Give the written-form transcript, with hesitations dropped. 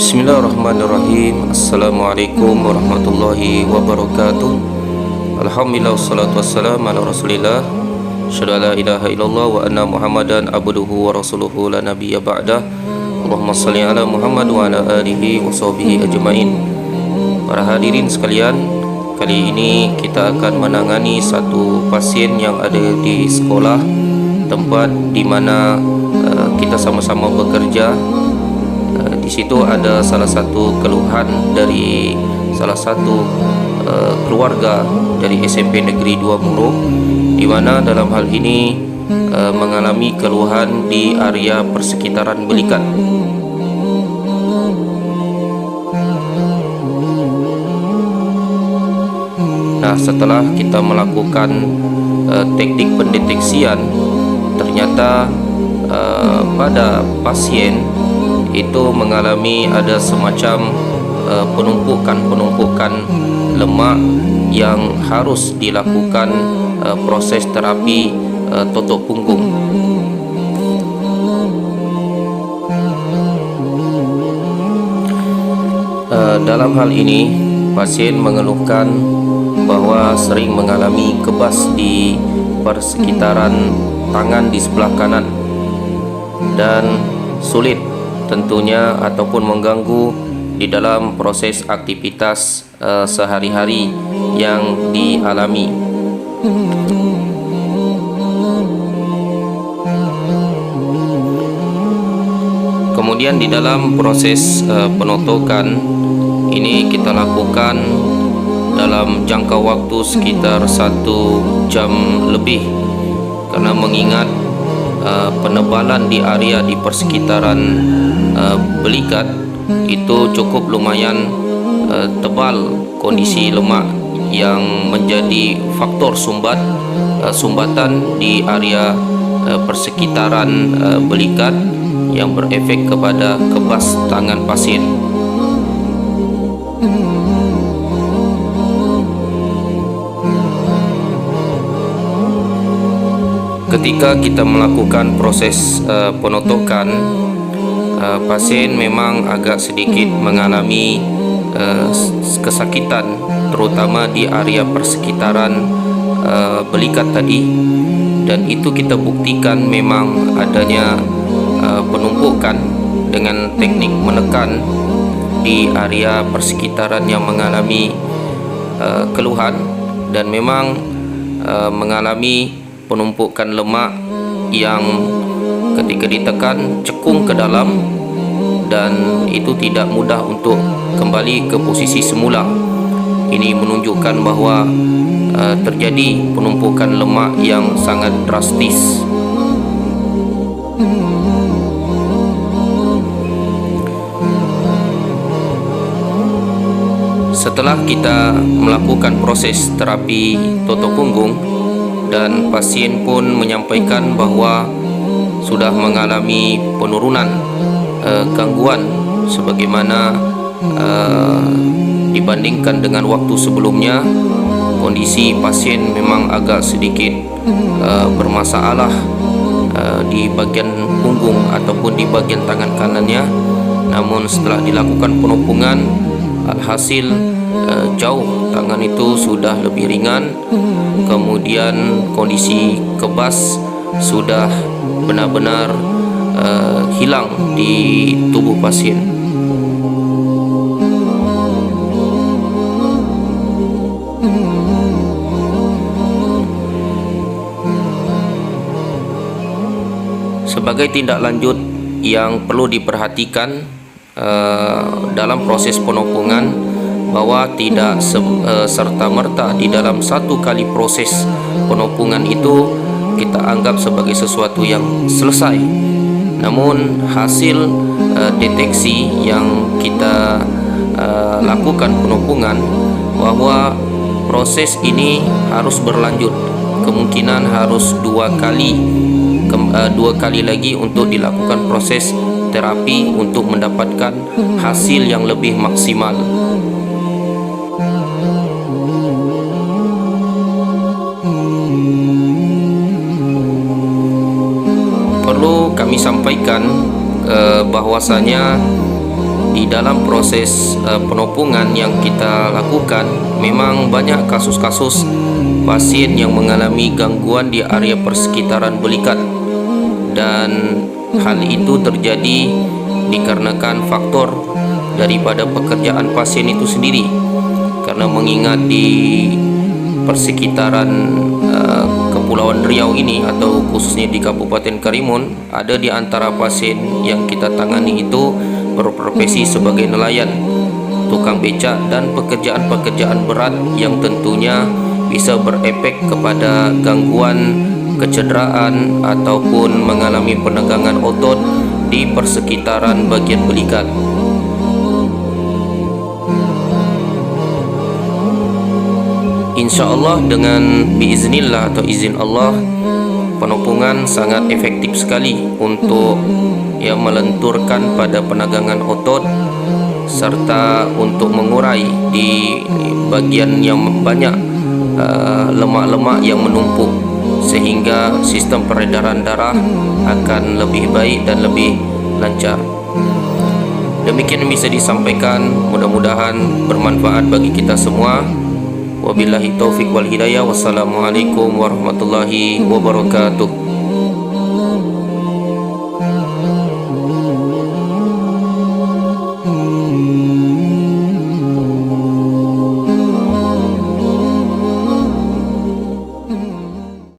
Bismillahirrahmanirrahim. Assalamualaikum warahmatullahi wabarakatuh. Alhamdulillah wassalatu wassalamu ala Rasulillah. Asyhadu an la ilaha illallah wa anna Muhammadan abduhu wa rasuluhu la nabiyya ba'dah. Allahumma shalli ala Muhammad wa ala alihi wa sahbihi ajmain. Para hadirin sekalian, kali ini kita akan menangani satu pasien yang ada di sekolah, tempat di mana kita sama-sama bekerja. Di situ ada salah satu keluhan dari salah satu keluarga dari SMP Negeri 2 Murug, di mana dalam hal ini mengalami keluhan di area persekitaran belikat. Nah, setelah kita melakukan teknik pendeteksian, ternyata pada pasien itu mengalami ada semacam penumpukan lemak yang harus dilakukan proses terapi totok punggung. Dalam hal ini, pasien mengeluhkan bahwa sering mengalami kebas di persekitaran tangan di sebelah kanan dan sulit tentunya ataupun mengganggu di dalam proses aktivitas sehari-hari yang dialami. Kemudian di dalam proses penotokan ini kita lakukan dalam jangka waktu sekitar 1 jam lebih, karena mengingat penebalan di area di persekitaran belikat itu cukup lumayan tebal kondisi lemak yang menjadi faktor sumbatan di area persekitaran belikat yang berefek kepada kebas tangan pasien. Ketika kita melakukan proses penotokan, pasien memang agak sedikit mengalami kesakitan, terutama di area persekitaran belikat tadi, dan itu kita buktikan memang adanya penumpukan dengan teknik menekan di area persekitaran yang mengalami keluhan, dan memang mengalami penumpukan lemak yang ketika ditekan cekung ke dalam, dan itu tidak mudah untuk kembali ke posisi semula. Ini menunjukkan bahawa terjadi penumpukan lemak yang sangat drastis. Setelah kita melakukan proses terapi totok punggung, dan pasien pun menyampaikan bahawa sudah mengalami penurunan gangguan sebagaimana dibandingkan dengan waktu sebelumnya. Kondisi pasien memang agak sedikit bermasalah di bagian punggung ataupun di bagian tangan kanannya. Namun setelah dilakukan penumpungan, alhasil jauh tangan itu sudah lebih ringan, kemudian kondisi kebas sudah benar-benar hilang di tubuh pasien. Sebagai tindak lanjut yang perlu diperhatikan dalam proses penumpungan, bahwa tidak serta-merta di dalam satu kali proses penumpungan itu kita anggap sebagai sesuatu yang selesai. Namun hasil deteksi yang kita lakukan penumpungan, bahwa proses ini harus berlanjut, kemungkinan harus dua kali lagi untuk dilakukan proses terapi untuk mendapatkan hasil yang lebih maksimal. Perlu kami sampaikan bahwasanya di dalam proses penumpungan yang kita lakukan, memang banyak kasus-kasus pasien yang mengalami gangguan di area persekitaran belikat, dan hal itu terjadi dikarenakan faktor daripada pekerjaan pasien itu sendiri. Karena mengingat di persekitaran Kepulauan Riau ini, atau khususnya di Kabupaten Karimun, ada di antara pasien yang kita tangani itu berprofesi sebagai nelayan, tukang becak, dan pekerjaan-pekerjaan berat yang tentunya bisa berefek kepada gangguan kecederaan ataupun mengalami penegangan otot di persekitaran bagian belikat. InsyaAllah dengan biiznillah atau izin Allah, penumpungan sangat efektif sekali untuk melenturkan pada penegangan otot serta untuk mengurai di bagian yang banyak lemak-lemak yang menumpuk, sehingga sistem peredaran darah akan lebih baik dan lebih lancar. Demikian yang bisa disampaikan, mudah-mudahan bermanfaat bagi kita semua. Wabillahi taufik wal hidayah. Wassalamualaikum warahmatullahi wabarakatuh.